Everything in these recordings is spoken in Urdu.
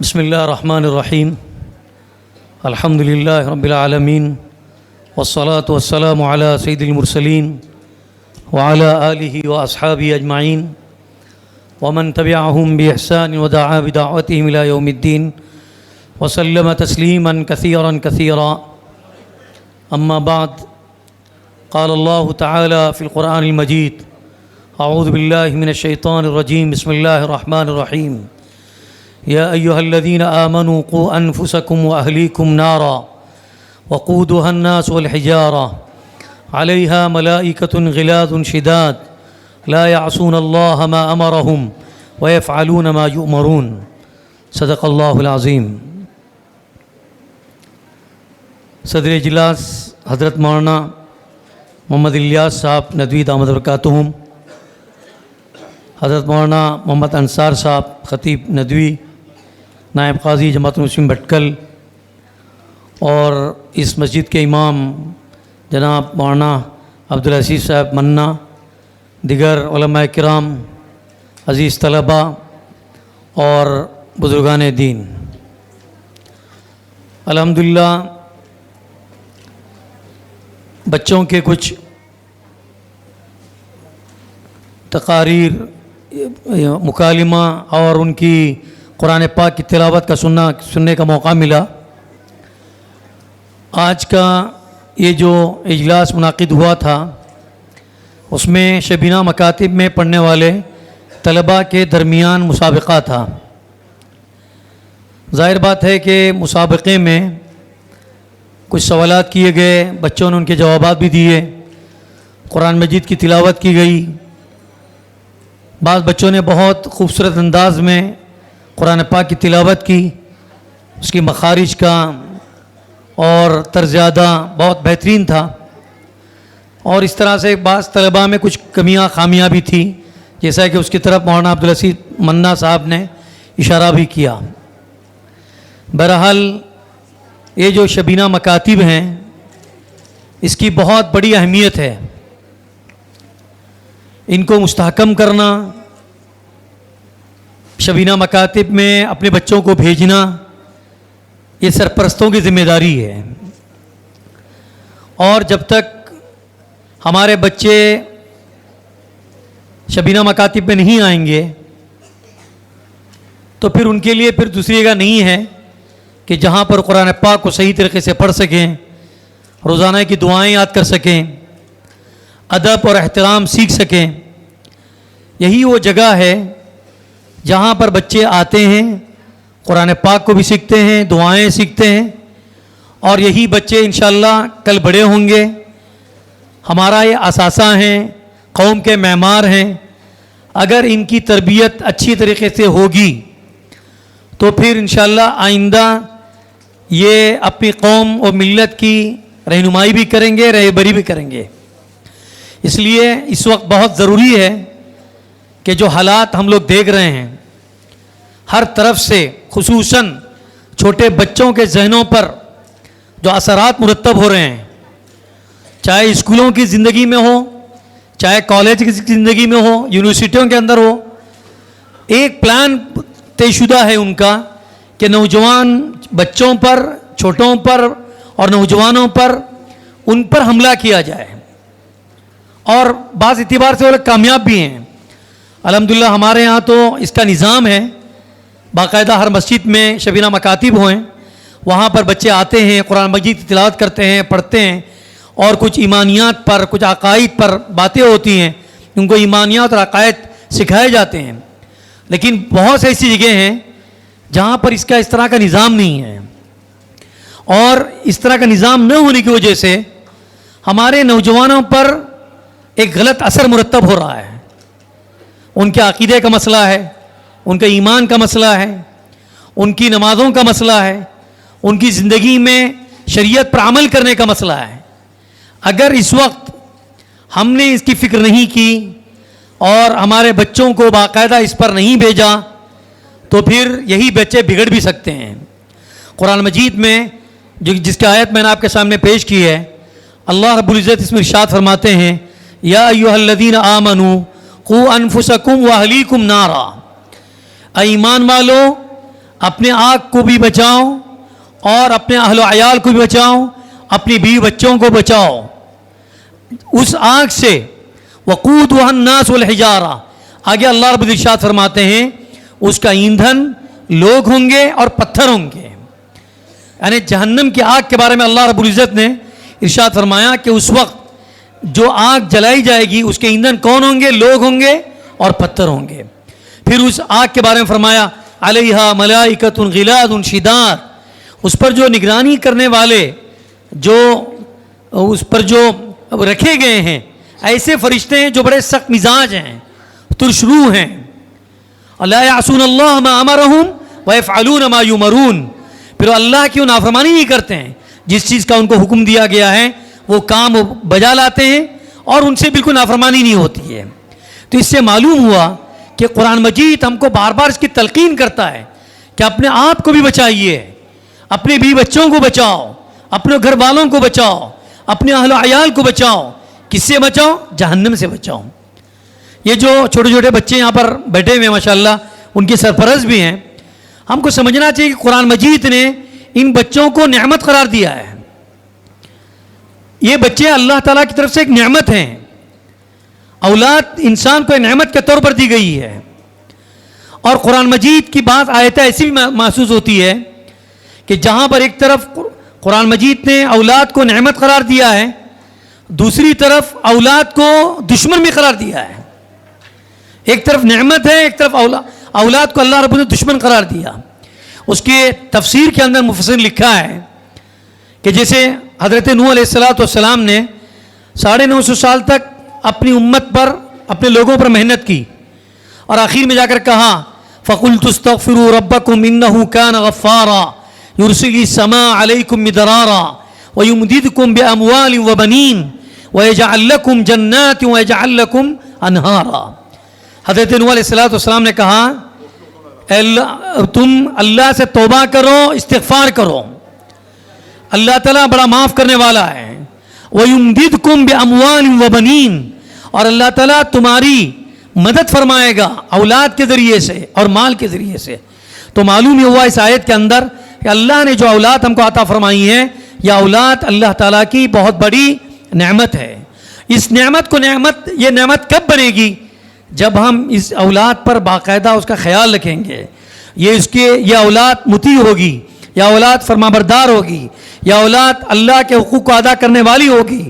بسم اللہ الرحمن الرحیم الحمد للہ رب العالمین والصلاة والسلام علی سید المرسلین وعلی آلہ واصحابہ اجمعین ومن تبعهم بإحسان ودعا بدعوتهم إلى يوم الدين وسلم تسلیما كثيرا كثيرا اما بعد قال الله تعالى في القرآن المجيد اعوذ باللہ من الشیطان الرجیم بسم اللہ الرحمن الرحیم یا ایہا الذین آمنوا قوا انفسکم واہلیکم نارا وقودها الناس والحجارہ علیہا ملائکۃ غلاظ شداد لا يعصون اللہ ما امرهم ويفعلون ما یؤمرون صدق اللہ العظیم۔ صدر اجلاس حضرت مولانا محمد الیاس صاحب ندوی دامت برکاتہم، حضرت مولانا محمد انصار صاحب خطیب ندوی، نائب قاضی جماعت المسلمین بھٹکل، اور اس مسجد کے امام جناب مولانا عبدالعزیز صاحب منا، دیگر علماء کرام، عزیز طلبہ اور بزرگان دین، الحمدللہ بچوں کے کچھ تقاریر، مکالمہ اور ان کی قرآن پاک کی تلاوت کا سننے کا موقع ملا۔ آج کا یہ جو اجلاس منعقد ہوا تھا اس میں شبینہ مکاتب میں پڑھنے والے طلباء کے درمیان مسابقہ تھا۔ ظاہر بات ہے کہ مسابقے میں کچھ سوالات کیے گئے، بچوں نے ان کے جوابات بھی دیے، قرآن مجید کی تلاوت کی گئی، بعض بچوں نے بہت خوبصورت انداز میں قرآن پاک کی تلاوت کی، اس کی مخارج کا اور طرز ادا بہت بہترین تھا، اور اس طرح سے بعض طلباء میں کچھ کمیاں خامیاں بھی تھیں، جیسا کہ اس کی طرف مولانا عبدالعزیز منا صاحب نے اشارہ بھی کیا۔ بہرحال یہ جو شبینہ مکاتب ہیں اس کی بہت بڑی اہمیت ہے، ان کو مستحکم کرنا، شبینہ مکاتب میں اپنے بچوں کو بھیجنا، یہ سرپرستوں کی ذمہ داری ہے، اور جب تک ہمارے بچے شبینہ مکاتب میں نہیں آئیں گے تو پھر ان کے لیے پھر دوسری جگہ نہیں ہے کہ جہاں پر قرآن پاک کو صحیح طریقے سے پڑھ سکیں، روزانہ کی دعائیں یاد کر سکیں، ادب اور احترام سیکھ سکیں۔ یہی وہ جگہ ہے جہاں پر بچے آتے ہیں، قرآن پاک کو بھی سیکھتے ہیں، دعائیں سیکھتے ہیں، اور یہی بچے انشاءاللہ کل بڑے ہوں گے، ہمارا یہ اثاثہ ہیں، قوم کے معمار ہیں۔ اگر ان کی تربیت اچھی طریقے سے ہوگی تو پھر انشاءاللہ آئندہ یہ اپنی قوم اور ملت کی رہنمائی بھی کریں گے، رہبری بھی کریں گے۔ اس لیے اس وقت بہت ضروری ہے کہ جو حالات ہم لوگ دیکھ رہے ہیں ہر طرف سے، خصوصاً چھوٹے بچوں کے ذہنوں پر جو اثرات مرتب ہو رہے ہیں، چاہے اسکولوں کی زندگی میں ہو، چاہے کالج کی زندگی میں ہو، یونیورسٹیوں کے اندر ہو، ایک پلان طے شدہ ہے ان کا کہ نوجوان بچوں پر، چھوٹوں پر اور نوجوانوں پر ان پر حملہ کیا جائے، اور بعض اعتبار سے وہ لوگ کامیاب بھی ہیں۔ الحمدللہ ہمارے ہاں تو اس کا نظام ہے، باقاعدہ ہر مسجد میں شبینہ مکاتب ہوئیں، وہاں پر بچے آتے ہیں، قرآن مجید کی تلاوت کرتے ہیں، پڑھتے ہیں، اور کچھ ایمانیات پر، کچھ عقائد پر باتیں ہوتی ہیں، ان کو ایمانیات اور عقائد سکھائے جاتے ہیں۔ لیکن بہت سی ایسی جگہیں ہیں جہاں پر اس طرح کا نظام نہیں ہے، اور اس طرح کا نظام نہ ہونے کی وجہ سے ہمارے نوجوانوں پر ایک غلط اثر مرتب ہو رہا ہے۔ ان کے عقیدے کا مسئلہ ہے، ان کے ایمان کا مسئلہ ہے، ان کی نمازوں کا مسئلہ ہے، ان کی زندگی میں شریعت پر عمل کرنے کا مسئلہ ہے۔ اگر اس وقت ہم نے اس کی فکر نہیں کی اور ہمارے بچوں کو باقاعدہ اس پر نہیں بھیجا تو پھر یہی بچے بگڑ بھی سکتے ہیں۔ قرآن مجید میں جس کی آیت میں نے آپ کے سامنے پیش کی ہے، اللہ رب العزت اس میں ارشاد فرماتے ہیں، یا ایھا الذین آمنوا قوا انفسکم واہلیکم نارا، اے ایمان والو اپنے آنکھ کو بھی بچاؤ اور اپنے اہل و عیال کو بھی بچاؤ, اپنی بیوی بچوں کو بچاؤ اس آگ سے. وقودها الناس والحجارہ, آگے اللہ رب العزت ارشاد فرماتے ہیں اس کا ایندھن لوگ ہوں گے اور پتھر ہوں گے. یعنی جہنم کی آگ کے بارے میں اللہ رب العزت نے ارشاد فرمایا کہ اس وقت جو آگ جلائی جائے گی اس کے ایندھن کون ہوں گے؟ لوگ ہوں گے اور پتھر ہوں گے. پھر اس آگ کے بارے میں فرمایا علیہا ملائکۃ غلاظ شداد, اس پر جو نگرانی کرنے والے جو اس پر جو رکھے گئے ہیں ایسے فرشتے ہیں جو بڑے سخت مزاج ہیں, ترش روح ہیں. لا یعصون اللہ ما امرہم ویفعلون ما یؤمرون, پھر اللہ کی وہ نافرمانی نہیں کرتے ہیں, جس چیز کا ان کو حکم دیا گیا ہے وہ کام بجا لاتے ہیں اور ان سے بالکل نافرمانی نہیں ہوتی ہے. تو اس سے معلوم ہوا کہ قرآن مجید ہم کو بار بار اس کی تلقین کرتا ہے کہ اپنے آپ کو بھی بچائیے, اپنے بیوی بچوں کو بچاؤ, اپنے گھر والوں کو بچاؤ, اپنے اہل و عیال کو بچاؤ. کس سے بچاؤ؟ جہنم سے بچاؤ. یہ جو چھوٹے چھوٹے بچے یہاں پر بیٹھے ہوئے ہیں ماشاءاللہ, ان کے سرپرست بھی ہیں. ہم کو سمجھنا چاہیے کہ قرآن مجید نے ان بچوں کو نعمت قرار دیا ہے. یہ بچے اللہ تعالیٰ کی طرف سے ایک نعمت ہیں. اولاد انسان کو ایک نعمت کے طور پر دی گئی ہے. اور قرآن مجید کی بات آیتیں ایسی بھی محسوس ہوتی ہے کہ جہاں پر ایک طرف قرآن مجید نے اولاد کو نعمت قرار دیا ہے, دوسری طرف اولاد کو دشمن بھی قرار دیا ہے. ایک طرف نعمت ہے, ایک طرف اولاد کو اللہ رب نے دشمن قرار دیا. اس کے تفسیر کے اندر مفسر نے لکھا ہے کہ جیسے حضرت نوح علیہ السلام نے 950 سال تک اپنی امت پر, اپنے لوگوں پر محنت کی اور آخر میں جا کر کہا فَقُلْتُ اسْتَغْفِرُوا رَبَّكُمْ إِنَّهُ كَانَ غَفَّارًا يُرْسِلِ السَّمَاءَ عَلَيْكُمْ مِدْرَارًا وَيُمْدِدْكُمْ بِأَمْوَالٍ وَبَنِينَ وَيَجْعَلْ لَكُمْ جَنَّاتٍ وَيَجْعَلْ لَكُمْ أَنْهَارًا. حضرت نوح علیہ السلام نے کہا تم اللہ سے توبہ کرو, استغفار کرو, اللہ تعالیٰ بڑا معاف کرنے والا ہے. وَيُمْدِدْكُمْ بِأَمْوَالٍ وَبَنِينَ, اور اللہ تعالیٰ تمہاری مدد فرمائے گا اولاد کے ذریعے سے اور مال کے ذریعے سے. تو معلوم یہ ہوا اس آیت کے اندر کہ اللہ نے جو اولاد ہم کو عطا فرمائی ہے, یہ اولاد اللہ تعالیٰ کی بہت بڑی نعمت ہے. اس نعمت کو یہ نعمت کب بنے گی؟ جب ہم اس اولاد پر باقاعدہ اس کا خیال رکھیں گے. یہ اولاد مطیع ہوگی, یا اولاد فرمانبردار ہوگی, یا اولاد اللہ کے حقوق کو ادا کرنے والی ہوگی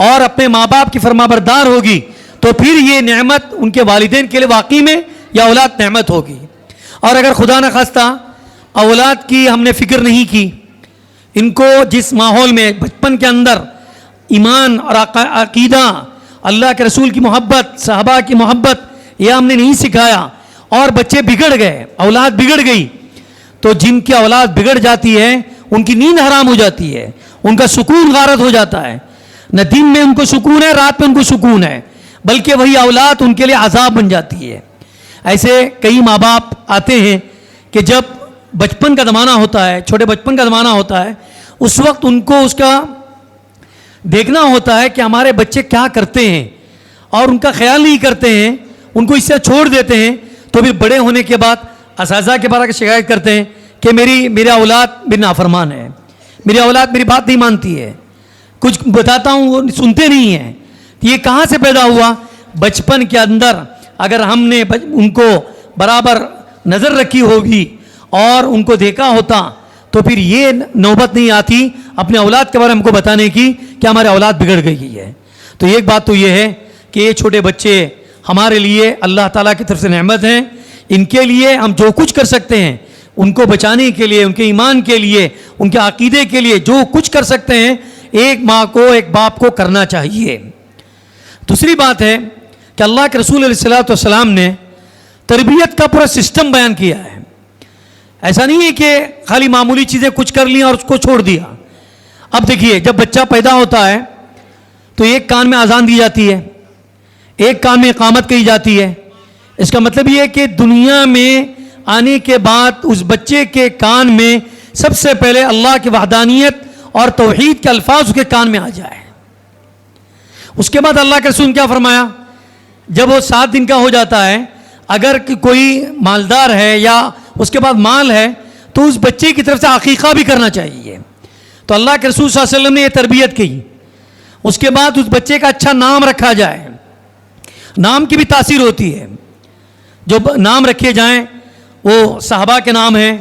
اور اپنے ماں باپ کی فرمانبردار ہوگی, تو پھر یہ نعمت ان کے والدین کے لیے واقعی میں یہ اولاد نعمت ہوگی. اور اگر خدا نخواستہ اولاد کی ہم نے فکر نہیں کی, ان کو جس ماحول میں بچپن کے اندر ایمان اور عقیدہ, اللہ کے رسول کی محبت, صحابہ کی محبت یہ ہم نے نہیں سکھایا اور بچے بگڑ گئے, اولاد بگڑ گئی, تو جن کی اولاد بگڑ جاتی ہے ان کی نیند حرام ہو جاتی ہے, ان کا سکون غارت ہو جاتا ہے. نہ دن میں ان کو سکون ہے, رات میں ان کو سکون ہے, بلکہ وہی اولاد ان کے لیے عذاب بن جاتی ہے. ایسے کئی ماں باپ آتے ہیں کہ جب بچپن کا زمانہ ہوتا ہے, چھوٹے بچپن کا زمانہ ہوتا ہے, اس وقت ان کو اس کا دیکھنا ہوتا ہے کہ ہمارے بچے کیا کرتے ہیں اور ان کا خیال نہیں کرتے ہیں, ان کو اس سے چھوڑ دیتے ہیں. تو پھر بڑے ہونے کے بعد اساتذہ کے بارے میں شکایت کرتے ہیں کہ میرا اولاد میری نافرمان ہے, میری اولاد میری بات نہیں مانتی ہے, کچھ بتاتا ہوں وہ سنتے نہیں ہیں. یہ کہاں سے پیدا ہوا؟ بچپن کے اندر اگر ہم نے ان کو برابر نظر رکھی ہوگی اور ان کو دیکھا ہوتا تو پھر یہ نوبت نہیں آتی اپنے اولاد کے بارے میں ہم کو بتانے کی کہ ہمارے اولاد بگڑ گئی ہے. تو ایک بات تو یہ ہے کہ یہ چھوٹے بچے ہمارے لیے اللہ تعالیٰ کی طرف سے نعمت ہیں. ان کے لیے ہم جو کچھ کر سکتے ہیں, ان کو بچانے کے لیے, ان کے ایمان کے لیے, ان کے عقیدے کے لیے جو کچھ کر سکتے ہیں, ایک ماں کو, ایک باپ کو کرنا چاہیے. دوسری بات ہے کہ اللہ کے رسول علیہ السلام نے تربیت کا پورا سسٹم بیان کیا ہے. ایسا نہیں ہے کہ خالی معمولی چیزیں کچھ کر لیں اور اس کو چھوڑ دیا. اب دیکھیے, جب بچہ پیدا ہوتا ہے تو ایک کان میں اذان دی جاتی ہے, ایک کان میں اقامت کہی جاتی ہے. اس کا مطلب یہ ہے کہ دنیا میں آنے کے بعد اس بچے کے کان میں سب سے پہلے اللہ کی وحدانیت اور توحید کے الفاظ اس کے کان میں آ جائے. اس کے بعد اللہ کے رسول نے کیا فرمایا؟ جب وہ 7 دن کا ہو جاتا ہے, اگر کوئی مالدار ہے یا اس کے بعد مال ہے تو اس بچے کی طرف سے عقیقہ بھی کرنا چاہیے. تو اللہ کے رسول صلی اللہ علیہ وسلم نے یہ تربیت کی. اس کے بعد اس بچے کا اچھا نام رکھا جائے. نام کی بھی تاثیر ہوتی ہے. جو نام رکھے جائیں وہ صحابہ کے نام ہیں,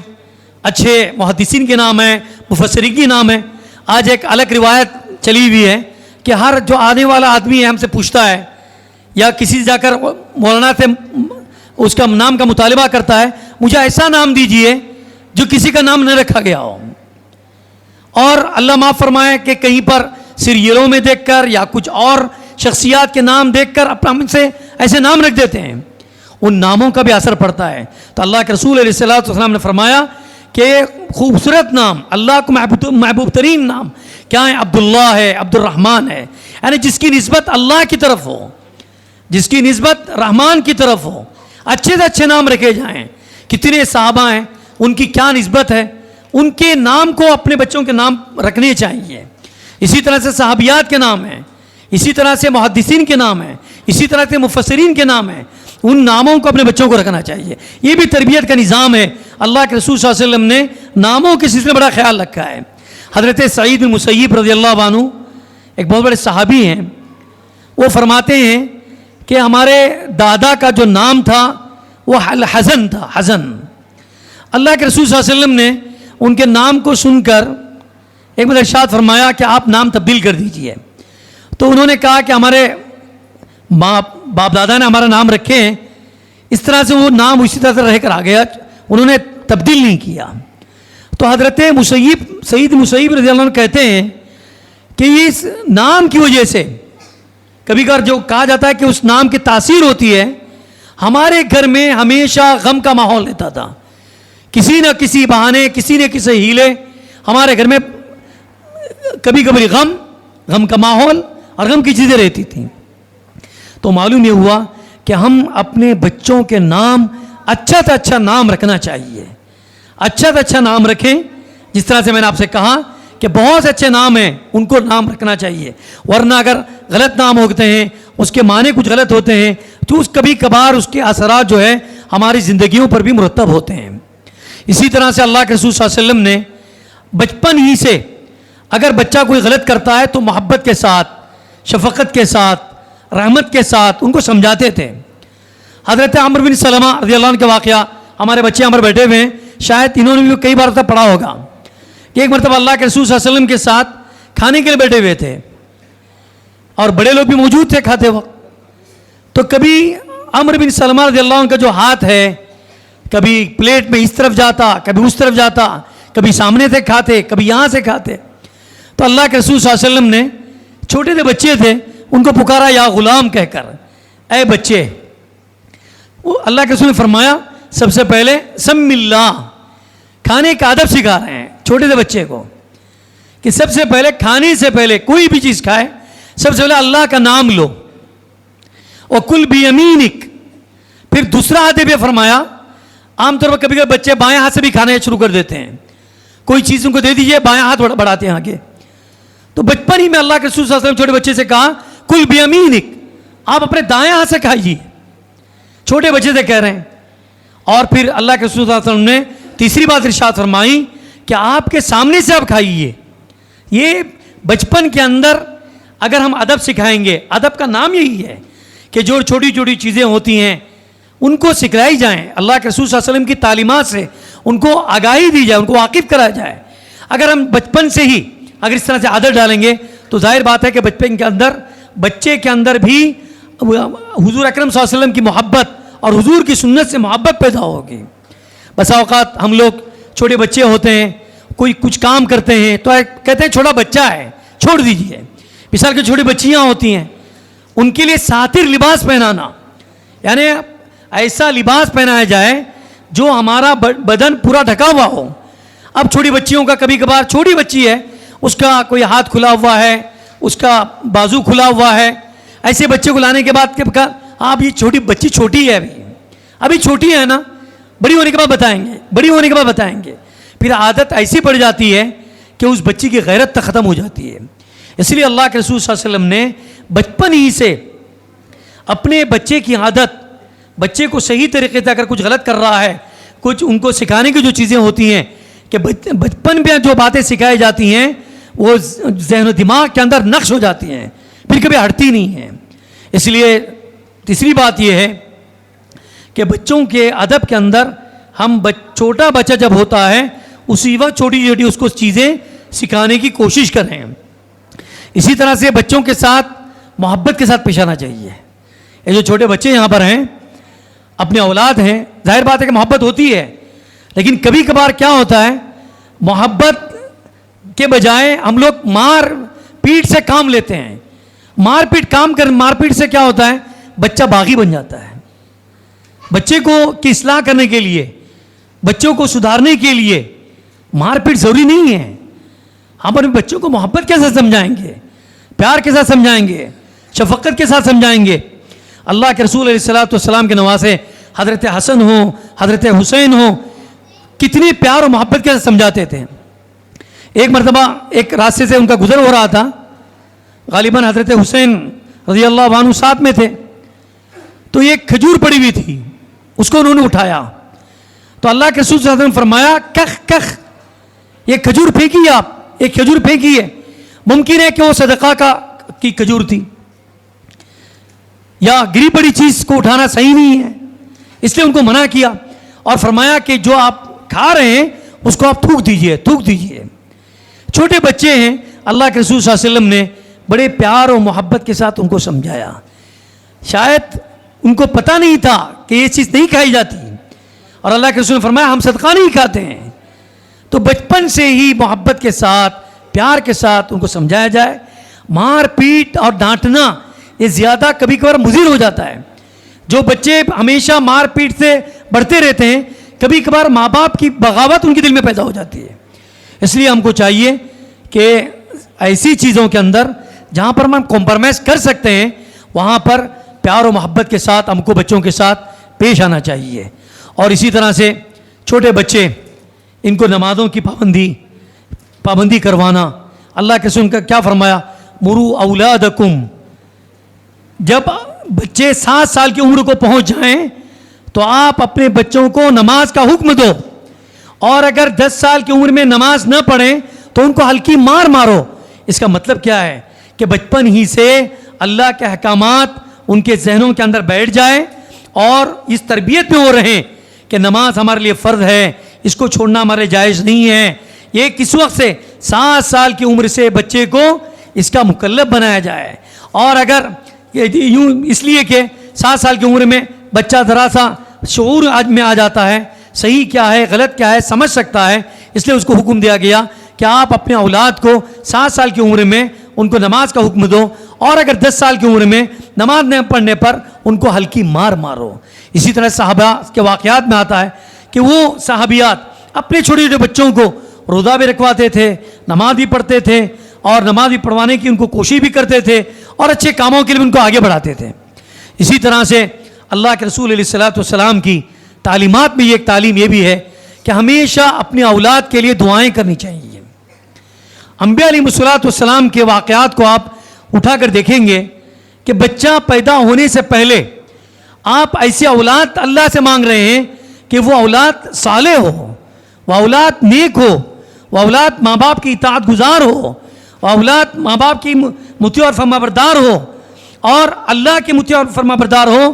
اچھے محدثین کے نام ہیں, مفسرین کے نام ہیں. آج ایک الگ روایت چلی ہوئی ہے کہ ہر جو آنے والا آدمی ہے ہم سے پوچھتا ہے یا کسی سے جا کر مولانا سے اس کا نام کا مطالبہ کرتا ہے, مجھے ایسا نام دیجئے جو کسی کا نام نہ رکھا گیا ہو. اور اللہ معاف فرمائے کہ کہیں پر سیریلوں میں دیکھ کر یا کچھ اور شخصیات کے نام دیکھ کر اپنا ہم سے ایسے نام رکھ دیتے ہیں. ان ناموں کا بھی اثر پڑتا ہے. تو اللہ کے رسول علیہ الصلوۃ والسلام نے فرمایا کہ خوبصورت نام, اللہ کو محبوب ترین نام کیا ہے؟ عبداللہ ہے, عبد الرحمن ہے, یعنی جس کی نسبت اللہ کی طرف ہو, جس کی نسبت رحمان کی طرف ہو. اچھے سے اچھے نام رکھے جائیں. کتنے صحابہ ہیں, ان کی کیا نسبت ہے, ان کے نام کو اپنے بچوں کے نام رکھنے چاہیے. اسی طرح سے صحابیات کے نام ہیں, اسی طرح سے محدثین کے نام ہیں, اسی طرح سے مفسرین کے نام ہیں. ان ناموں کو اپنے بچوں کو رکھنا چاہیے. یہ بھی تربیت کا نظام ہے. اللہ کے رسول صلی اللہ علیہ وسلم نے ناموں کے سلسلے میں بڑا خیال رکھا ہے. حضرت سعید بن مسیب رضی اللہ عنہ ایک بہت بڑے صحابی ہیں. وہ فرماتے ہیں کہ ہمارے دادا کا جو نام تھا وہ حزن تھا, حزن. اللہ کے رسول صلی اللہ علیہ وسلم نے ان کے نام کو سن کر ایک بار ارشاد فرمایا کہ آپ نام تبدیل کر دیجئے. تو انہوں نے کہا کہ ہمارے باپ دادا نے ہمارا نام رکھے ہیں, اس طرح سے وہ نام اسی طرح سے رہ کر آ گیا, انہوں نے تبدیل نہیں کیا. تو حضرت سعید مسیب رضی اللہ عنہ کہتے ہیں کہ اس نام کی وجہ سے کبھی کبھار جو کہا جاتا ہے کہ اس نام کی تاثیر ہوتی ہے. ہمارے گھر میں ہمیشہ غم کا ماحول رہتا تھا. کسی نہ کسی بہانے, کسی نہ کسی ہیلے ہمارے گھر میں کبھی کبھی غم کا ماحول اور غم کی چیزیں رہتی تھیں. تو معلوم یہ ہوا کہ ہم اپنے بچوں کے نام اچھا سے اچھا نام رکھنا چاہیے. اچھا سے اچھا نام رکھیں. جس طرح سے میں نے آپ سے کہا کہ بہت سے اچھے نام ہیں, ان کو نام رکھنا چاہیے. ورنہ اگر غلط نام ہوتے ہیں, اس کے معنی کچھ غلط ہوتے ہیں, تو اس کبھی کبھار اس کے اثرات جو ہے ہماری زندگیوں پر بھی مرتب ہوتے ہیں. اسی طرح سے اللہ کے رسول صلی اللہ علیہ وسلم نے بچپن ہی سے اگر بچہ کوئی غلط کرتا ہے تو محبت کے ساتھ, شفقت کے ساتھ, رحمت کے ساتھ ان کو سمجھاتے تھے. حضرت عمرو بن سلمہ رضی اللہ عنہ کے واقعہ, ہمارے بچے ہمارے بیٹھے ہوئے ہیں, شاید انہوں نے بھی کئی بار تک پڑھا ہوگا کہ ایک مرتبہ اللہ کے رسول صلی اللہ علیہ وسلم کے ساتھ کھانے کے لیے بیٹھے ہوئے تھے اور بڑے لوگ بھی موجود تھے کھاتے وقت. تو کبھی عمرو بن سلمہ رضی اللہ عنہ کا جو ہاتھ ہے کبھی پلیٹ میں اس طرف جاتا, کبھی اس طرف جاتا, کبھی سامنے سے کھاتے, کبھی یہاں سے کھاتے. تو اللہ کے رسول صلی اللہ علیہ وسلم نے, چھوٹے سے بچے تھے, ان کو پکارا یا غلام کہہ کر, اے بچے. اللہ کے رسول نے فرمایا سب سے پہلے سم اللہ, کھانے کا ادب سکھا رہے ہیں چھوٹے سے بچے کو کہ سب سے پہلے کھانے سے پہلے کوئی بھی چیز کھائے سب سے پہلے اللہ کا نام لو. اور کل بیمینک, پھر دوسرا ادب یہ فرمایا, عام طور پر کبھی کبھی بچے بائیں ہاتھ سے بھی کھانا شروع کر دیتے ہیں, کوئی چیز ان کو دے دیجئے بائیں ہاتھ بڑھاتے ہیں آگے. تو بچپن ہی میں اللہ کے رسول صلی اللہ علیہ وسلم چھوٹے بچے سے کہا کل بیمینک, آپ اپنے دائیں ہاتھ سے کھائیے, چھوٹے بچے سے کہہ رہے ہیں. اور پھر اللہ کے رسول صلی اللہ علیہ وسلم نے تیسری بات ارشاد فرمائی کہ آپ کے سامنے سے آپ کھائیے. یہ بچپن کے اندر اگر ہم ادب سکھائیں گے, ادب کا نام یہی ہے کہ جو چھوٹی چھوٹی چیزیں ہوتی ہیں ان کو سکھلائی جائیں, اللہ کے رسول صلی اللہ علیہ وسلم کی تعلیمات سے ان کو آگاہی دی جائے, ان کو واقف کرایا جائے. اگر ہم بچپن سے ہی اگر اس طرح سے عادت ڈالیں گے تو ظاہر بات ہے کہ بچپن کے اندر بچے کے اندر بھی حضور اکرم صلی اللہ علیہ وسلم کی محبت اور حضور کی سنت سے محبت پیدا ہوگی. بسا اوقات ہم لوگ چھوٹے بچے ہوتے ہیں, کوئی کچھ کام کرتے ہیں تو کہتے ہیں چھوٹا بچہ ہے چھوڑ دیجیے. مثال کی چھوٹی بچیاں ہوتی ہیں, ان کے لیے ساتر لباس پہنانا, یعنی ایسا لباس پہنایا جائے جو ہمارا بدن پورا ڈھکا ہوا ہو. اب چھوٹی بچیوں کا کبھی کبھار, چھوٹی بچی ہے اس کا کوئی ہاتھ کھلا ہوا ہے, اس کا بازو کھلا ہوا ہے, ایسے بچے کو لانے کے بعد کہا آپ یہ چھوٹی بچی چھوٹی ہے, ابھی چھوٹی ہے نا, بڑی ہونے کے بعد بتائیں گے, بڑی ہونے کے بعد بتائیں گے. پھر عادت ایسی پڑ جاتی ہے کہ اس بچی کی غیرت تک ختم ہو جاتی ہے. اس لیے اللہ کے رسول صلی اللہ علیہ وسلم نے بچپن ہی سے اپنے بچے کی عادت, بچے کو صحیح طریقے سے اگر کچھ غلط کر رہا ہے, کچھ ان کو سکھانے کی جو چیزیں ہوتی ہیں کہ بچپن میں جو باتیں سکھائی جاتی ہیں وہ ذہن و دماغ کے اندر نقش ہو جاتی ہیں، پھر کبھی ہٹتی نہیں ہیں. اس لیے تیسری بات یہ ہے کہ بچوں کے ادب کے اندر ہم چھوٹا بچہ جب ہوتا ہے اسی وقت چھوٹی چھوٹی اس کو چیزیں سکھانے کی کوشش کریں. اسی طرح سے بچوں کے ساتھ محبت کے ساتھ پیش آنا چاہیے. یہ جو چھوٹے بچے یہاں پر ہیں اپنے اولاد ہیں، ظاہر بات ہے کہ محبت ہوتی ہے، لیکن کبھی کبھار کیا ہوتا ہے محبت کے بجائے ہم لوگ مار پیٹ سے کام لیتے ہیں. مار پیٹ سے کیا ہوتا ہے بچہ باغی بن جاتا ہے. بچے کو کی اصلاح کرنے کے لیے، بچوں کو سدھارنے کے لیے مار پیٹ ضروری نہیں ہے. ہم اپنے بچوں کو محبت کے ساتھ سمجھائیں گے، پیار کے ساتھ سمجھائیں گے، شفقت کے ساتھ سمجھائیں گے. اللہ کے رسول علیہ الصلوۃ والسلام کے نواسے حضرت حسن ہوں، حضرت حسین ہوں، کتنی پیار و محبت کے ساتھ سمجھاتے تھے. ایک مرتبہ ایک راستے سے ان کا گزر ہو رہا تھا، غالباً حضرت حسین رضی اللہ عنہ ساتھ میں تھے، تو ایک کھجور پڑی ہوئی تھی، اس کو انہوں نے اٹھایا تو اللہ کے رسول صلی اللہ علیہ وسلم فرمایا کخ کخ، یہ کھجور پھینکی آپ، ایک کھجور پھینکی ہے. ممکن ہے کہ وہ صدقہ کی کھجور تھی، یا گری پڑی چیز کو اٹھانا صحیح نہیں ہے، اس لیے ان کو منع کیا اور فرمایا کہ جو آپ کھا رہے ہیں اس کو آپ تھوک دیجئے. چھوٹے بچے ہیں، اللہ کے رسول صلی اللہ علیہ وسلم نے بڑے پیار و محبت کے ساتھ ان کو سمجھایا. شاید ان کو پتہ نہیں تھا کہ یہ چیز نہیں کھائی جاتی، اور اللہ کے رسول نے فرمایا ہم صدقہ نہیں کھاتے ہیں. تو بچپن سے ہی محبت کے ساتھ پیار کے ساتھ ان کو سمجھایا جائے. مار پیٹ اور ڈانٹنا یہ زیادہ کبھی کبھار مضر ہو جاتا ہے. جو بچے ہمیشہ مار پیٹ سے بڑھتے رہتے ہیں کبھی کبھار ماں باپ کی بغاوت ان کے دل میں پیدا ہو جاتی ہے. اس لیے ہم کو چاہیے کہ ایسی چیزوں کے اندر جہاں پر ہم کمپرومائز کر سکتے ہیں وہاں پر پیار و محبت کے ساتھ ہم کو بچوں کے ساتھ پیش آنا چاہیے. اور اسی طرح سے چھوٹے بچے ان کو نمازوں کی پابندی کروانا. اللہ کے رسول کا کیا فرمایا مرو اولادکم، جب بچے 7 سال کی عمر کو پہنچ جائیں تو آپ اپنے بچوں کو نماز کا حکم دو، اور اگر 10 سال کی عمر میں نماز نہ پڑھیں تو ان کو ہلکی مار مارو. اس کا مطلب کیا ہے کہ بچپن ہی سے اللہ کے احکامات ان کے ذہنوں کے اندر بیٹھ جائے اور اس تربیت میں ہو رہے کہ نماز ہمارے لیے فرض ہے، اس کو چھوڑنا ہمارے جائز نہیں ہے. یہ کس وقت سے 7 سال کی عمر سے بچے کو اس کا مکلف بنایا جائے. اور اگر یوں اس لیے کہ 7 سال کی عمر میں بچہ ذرا سا شعور میں آ جاتا ہے، صحیح کیا ہے غلط کیا ہے سمجھ سکتا ہے، اس لیے اس کو حکم دیا گیا کہ آپ اپنے اولاد کو 7 سال کی عمر میں ان کو نماز کا حکم دو، اور اگر 10 سال کی عمر میں نماز نہ پڑھنے پر ان کو ہلکی مار مارو. اسی طرح صحابہ کے واقعات میں آتا ہے کہ وہ صحابیات اپنے چھوٹے چھوٹے بچوں کو روزہ بھی رکھواتے تھے، نماز بھی پڑھتے تھے، اور نماز بھی پڑھوانے کی ان کو کوشش بھی کرتے تھے، اور اچھے کاموں کے لیے ان کو آگے بڑھاتے تھے. اسی طرح سے اللہ کے رسول علیہ الصلوۃ والسلام کی تعلیمات میں یہ ایک تعلیم یہ بھی ہے کہ ہمیشہ اپنے اولاد کے لیے دعائیں کرنی چاہیے. انبیاء علیہ الصلوۃ والسلام کے واقعات کو آپ اٹھا کر دیکھیں گے کہ بچہ پیدا ہونے سے پہلے آپ ایسی اولاد اللہ سے مانگ رہے ہیں کہ وہ اولاد صالح ہو، وہ اولاد نیک ہو، وہ اولاد ماں باپ کی اطاعت گزار ہو، وہ اولاد ماں باپ کی مطیع اور فرما بردار ہو، اور اللہ کے مطیع اور فرما بردار ہو.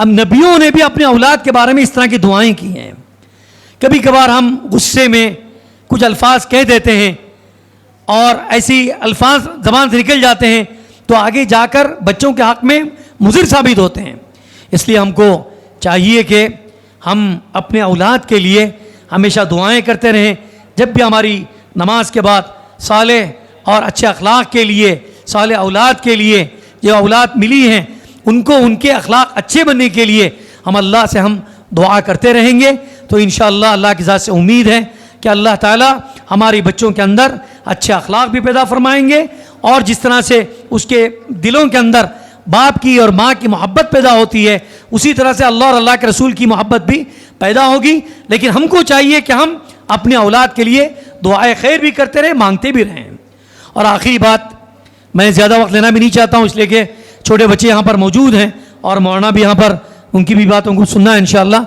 نبیوں نے بھی اپنے اولاد کے بارے میں اس طرح کی دعائیں کی ہیں. کبھی کبھار ہم غصے میں کچھ الفاظ کہہ دیتے ہیں اور ایسی الفاظ زبان سے نکل جاتے ہیں تو آگے جا کر بچوں کے حق میں مضر ثابت ہوتے ہیں. اس لیے ہم کو چاہیے کہ ہم اپنے اولاد کے لیے ہمیشہ دعائیں کرتے رہیں. جب بھی ہماری نماز کے بعد صالح اور اچھے اخلاق کے لیے، صالح اولاد کے لیے جو اولاد ملی ہیں ان کو ان کے اخلاق اچھے بننے کے لیے ہم اللہ سے ہم دعا کرتے رہیں گے تو انشاءاللہ اللہ کی ذات سے امید ہے کہ اللہ تعالیٰ ہماری بچوں کے اندر اچھے اخلاق بھی پیدا فرمائیں گے، اور جس طرح سے اس کے دلوں کے اندر باپ کی اور ماں کی محبت پیدا ہوتی ہے اسی طرح سے اللہ اور اللہ کے رسول کی محبت بھی پیدا ہوگی. لیکن ہم کو چاہیے کہ ہم اپنے اولاد کے لیے دعائے خیر بھی کرتے رہیں، مانگتے بھی رہیں. اور آخری بات، میں زیادہ وقت لینا بھی نہیں چاہتا ہوں اس لیے کہ چھوٹے بچے یہاں پر موجود ہیں اور مولانا بھی یہاں پر ان کی بھی باتوں کو سننا ہے انشاءاللہ.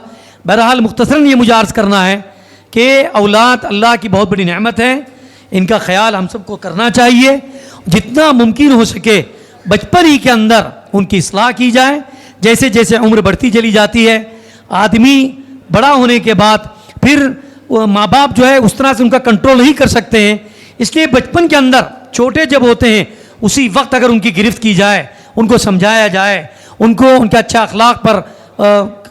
بہرحال مختصراً یہ مجھے عرض کرنا ہے کہ اولاد اللہ کی بہت بڑی نعمت ہے، ان کا خیال ہم سب کو کرنا چاہیے، جتنا ممکن ہو سکے بچپن ہی کے اندر ان کی اصلاح کی جائے. جیسے جیسے عمر بڑھتی چلی جاتی ہے، آدمی بڑا ہونے کے بعد پھر ماں باپ جو ہے اس طرح سے ان کا کنٹرول نہیں کر سکتے ہیں، اس لیے بچپن کے اندر چھوٹے جب ہوتے ہیں اسی وقت اگر ان کی گرفت کی جائے، ان کو سمجھایا جائے، ان کو ان کے اچھا اخلاق پر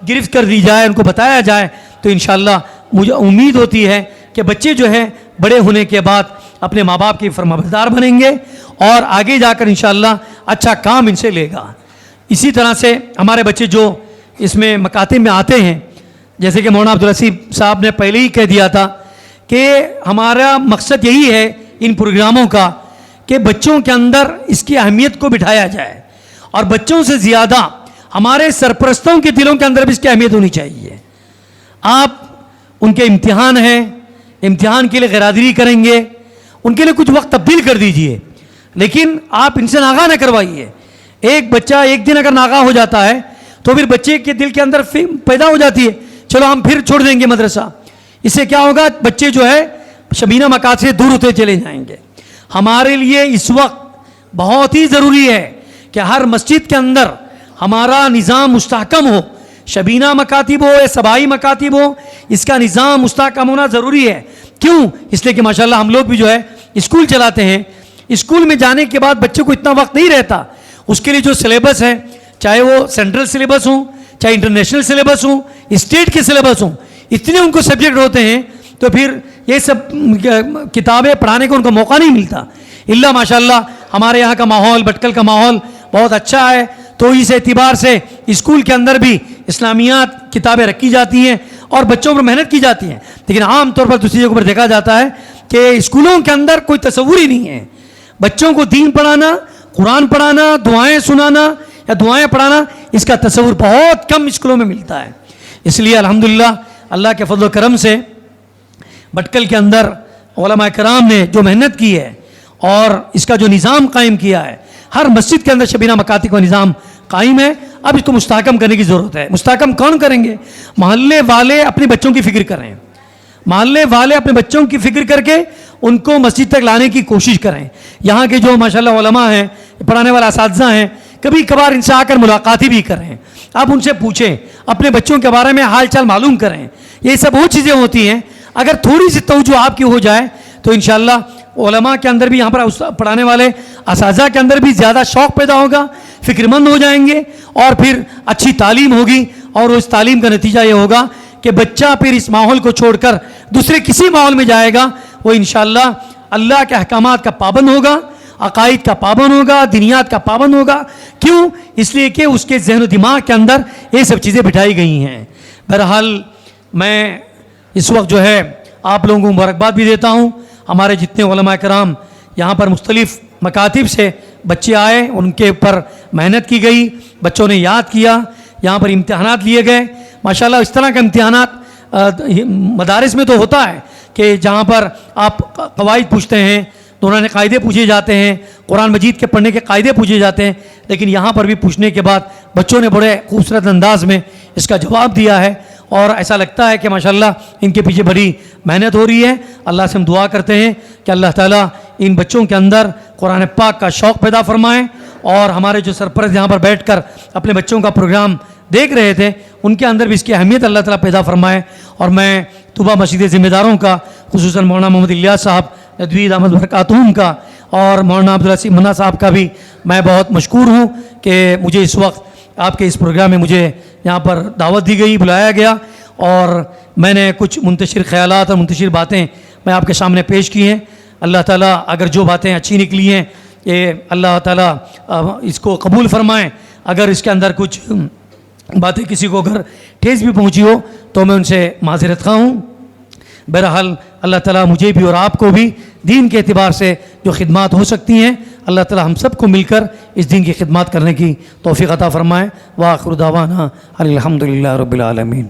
گرفت کر دی جائے، ان کو بتایا جائے، تو انشاءاللہ مجھے امید ہوتی ہے کہ بچے جو ہیں بڑے ہونے کے بعد اپنے ماں باپ کے فرمانبردار بنیں گے اور آگے جا کر انشاءاللہ اچھا کام ان سے لے گا. اسی طرح سے ہمارے بچے جو اس میں مکاتب میں آتے ہیں، جیسے کہ مولانا عبدالرسیب صاحب نے پہلے ہی کہہ دیا تھا کہ ہمارا مقصد یہی ہے ان پروگراموں کا کہ بچوں کے اندر اس کی اہمیت کو بٹھایا جائے، اور بچوں سے زیادہ ہمارے سرپرستوں کے دلوں کے اندر بھی اس کی اہمیت ہونی چاہیے. آپ ان کے امتحان ہیں، امتحان کے لیے غیرحاضری کریں گے، ان کے لیے کچھ وقت تبدیل کر دیجئے، لیکن آپ ان سے ناغہ نہ کروائیے. ایک بچہ ایک دن اگر ناغہ ہو جاتا ہے تو پھر بچے کے دل کے اندر پیدا ہو جاتی ہے چلو ہم پھر چھوڑ دیں گے مدرسہ. اس سے کیا ہوگا؟ بچے جو ہے شبینہ مکاتب سے دور ہوتے چلے جائیں گے. ہمارے لیے اس وقت بہت ہی ضروری ہے کہ ہر مسجد کے اندر ہمارا نظام مستحکم ہو، شبینہ مکاتب ہو یا صباحی مکاتب ہو، اس کا نظام مستحکم ہونا ضروری ہے. کیوں؟ اس لیے کہ ماشاءاللہ ہم لوگ بھی جو ہے اسکول چلاتے ہیں، اسکول میں جانے کے بعد بچے کو اتنا وقت نہیں رہتا، اس کے لیے جو سلیبس ہے چاہے وہ سینٹرل سلیبس ہوں چاہے انٹرنیشنل سلیبس ہوں اسٹیٹ کے سلیبس ہوں، اتنے ان کو سبجیکٹ ہوتے ہیں تو پھر یہ سب کتابیں پڑھانے کو ان کو موقع نہیں ملتا. اللہ ماشاءاللہ ہمارے یہاں کا ماحول، بٹکل کا ماحول بہت اچھا ہے، تو اس اعتبار سے اسکول کے اندر بھی اسلامیات کتابیں رکھی جاتی ہیں اور بچوں پر محنت کی جاتی ہیں. لیکن عام طور پر دوسری جگہ پر دیکھا جاتا ہے کہ اسکولوں کے اندر کوئی تصور ہی نہیں ہے. بچوں کو دین پڑھانا، قرآن پڑھانا، دعائیں سنانا یا دعائیں پڑھانا، اس کا تصور بہت کم اسکولوں میں ملتا ہے. اس لیے الحمدللہ اللہ کے فضل و کرم سے بٹکل کے اندر علماء کرام نے جو محنت کی ہے اور اس کا جو نظام قائم کیا ہے، ہر مسجد کے اندر شبینہ مکاتب کا نظام قائم ہے. اب اس کو مستحکم کرنے کی ضرورت ہے. مستحکم کون کریں گے؟ محلے والے اپنے بچوں کی فکر کریں، محلے والے اپنے بچوں کی فکر کر کے ان کو مسجد تک لانے کی کوشش کریں. یہاں کے جو ماشاءاللہ علماء ہیں، پڑھانے والے اساتذہ ہیں، کبھی کبھار ان سے آ کر ملاقاتیں بھی کریں. آپ ان سے پوچھیں، اپنے بچوں کے بارے میں حال چال معلوم کریں. یہ سب وہ چیزیں ہوتی ہیں، اگر تھوڑی سی توجہ آپ کی ہو جائے تو انشاءاللہ علماء کے اندر بھی، یہاں پر پڑھانے والے اساتذہ کے اندر بھی زیادہ شوق پیدا ہوگا، فکر مند ہو جائیں گے، اور پھر اچھی تعلیم ہوگی. اور اس تعلیم کا نتیجہ یہ ہوگا کہ بچہ پھر اس ماحول کو چھوڑ کر دوسرے کسی ماحول میں جائے گا، وہ انشاءاللہ اللہ کے احکامات کا پابند ہوگا، عقائد کا پابند ہوگا، دینیات کا پابند ہوگا. کیوں؟ اس لیے کہ اس کے ذہن و دماغ کے اندر یہ سب چیزیں بٹھائی گئی ہیں. بہرحال میں اس وقت جو ہے آپ لوگوں کو مبارکباد بھی دیتا ہوں. ہمارے جتنے علماء کرام یہاں پر مختلف مکاتب سے بچے آئے، ان کے اوپر محنت کی گئی، بچوں نے یاد کیا، یہاں پر امتحانات لیے گئے. ماشاءاللہ اس طرح کا امتحانات مدارس میں تو ہوتا ہے کہ جہاں پر آپ قواعد پوچھتے ہیں، دونوں قاعدے پوچھے جاتے ہیں، قرآن مجید کے پڑھنے کے قاعدے پوچھے جاتے ہیں، لیکن یہاں پر بھی پوچھنے کے بعد بچوں نے بڑے خوبصورت انداز میں اس کا جواب دیا ہے، اور ایسا لگتا ہے کہ ماشاءاللہ ان کے پیچھے بڑی محنت ہو رہی ہے. اللہ سے ہم دعا کرتے ہیں کہ اللہ تعالیٰ ان بچوں کے اندر قرآن پاک کا شوق پیدا فرمائیں، اور ہمارے جو سرپرست یہاں پر بیٹھ کر اپنے بچوں کا پروگرام دیکھ رہے تھے ان کے اندر بھی اس کی اہمیت اللہ تعالیٰ پیدا فرمائے. اور میں طوبہ مسجد ذمہ داروں کا، خصوصاً مولانا محمد الیاس صاحب ندوی دامت برکاتہم کا اور مولانا عبدالرسیب منا صاحب کا بھی میں بہت مشکور ہوں کہ مجھے اس وقت آپ کے اس پروگرام میں مجھے یہاں پر دعوت دی گئی، بلایا گیا، اور میں نے کچھ منتشر خیالات اور منتشر باتیں میں آپ کے سامنے پیش کی ہیں. اللہ تعالیٰ اگر جو باتیں اچھی نکلی ہیں یہ اللہ تعالیٰ اس کو قبول فرمائیں. اگر اس کے اندر کچھ باتیں کسی کو اگر ٹھیس بھی پہنچی ہو تو میں ان سے معذرت خواہ ہوں. بہرحال اللہ تعالیٰ مجھے بھی اور آپ کو بھی دین کے اعتبار سے جو خدمات ہو سکتی ہیں، اللہ تعالیٰ ہم سب کو مل کر اس دین کی خدمات کرنے کی توفیق عطا فرمائے. وآخر دعوانا الحمدللہ رب العالمین.